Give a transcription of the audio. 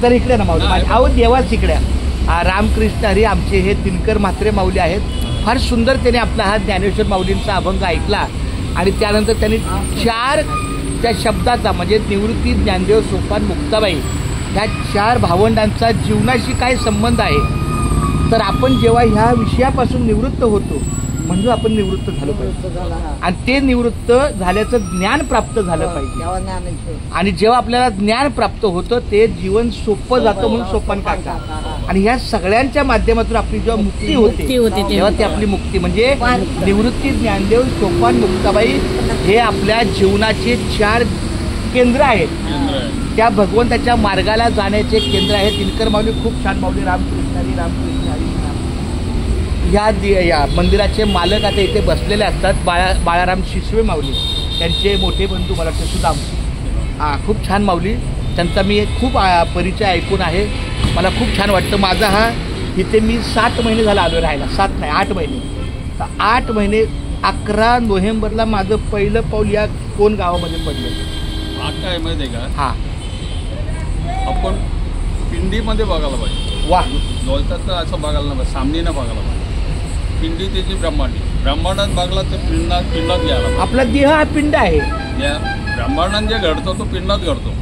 तर इकडे ना माऊली अहो देवाच इकडे रामकृष्ण हरी आमचे हे दिनकर म्हात्रे माऊली आहेत. फार सुंदर त्याने आपला हा ज्ञानेश्वर माऊलींचा अभंग ऐकला आणि त्यानंतर त्यांनी 4 त्या शब्दाचा म्हणजे निवृत्ती, ज्ञानदेव, सोपान, मुक्ताबाई ह्या 4 भावंडांचा जीवनाशी काय संबंध आहे. तर आपण जेव्हा ह्या विषयापासून निवृत्त होतो म्हणजे आपण निवृत्त झालो पाहिजे आणि ते निवृत्त झाल्याचं ज्ञान प्राप्त झालं पाहिजे. आणि जेव्हा आपल्याला ज्ञान प्राप्त होतं ते जीवन सोपं जातं म्हणून सोपान काका. आणि ह्या सगळ्यांच्या माध्यमातून आपली जेव्हा मुक्ती होते तेव्हा ती आपली मुक्ती म्हणजे निवृत्ती, ज्ञानदेव, सोपान, मुक्ताबाई हे आपल्या जीवनाचे 4 केंद्र आहेत. त्या भगवंताच्या मार्गाला जाण्याचे केंद्र आहे. दिनकर माऊली खूप छान माऊली रामकृष्ण हरी रामकृष्ण हरी. या मंदिराचे मालक आता इथे बसलेले असतात. बाळाराम शिसवे माऊली त्यांचे मोठे बंधू मला वाटतं सुद्धा खूप छान माऊली त्यांचा मी खूप परिचय ऐकून आहे. मला खूप छान वाटतं. माझा हा इथे मी 7 महिने झाला आलो राहायला. 7 नाही 8 महिने. तर 8 महिने 11 नोव्हेंबरला माझं पहिलं पाऊल या कोण गावामध्ये पडलं. आज काय माहिती आहे का? हां आपण पिंडीमध्ये बघायला पाहिजे. वा जोलतात तर असं बघायला नाही पाहिजे, सामनीनं बघायला पाहिजे. पिंडी त्याची ब्रह्मांडात बघला तर पिंडात घ्यायला. आपला देह हा पिंड आहे. ब्रह्मांडात जे घडतो तो पिंडात घडतो.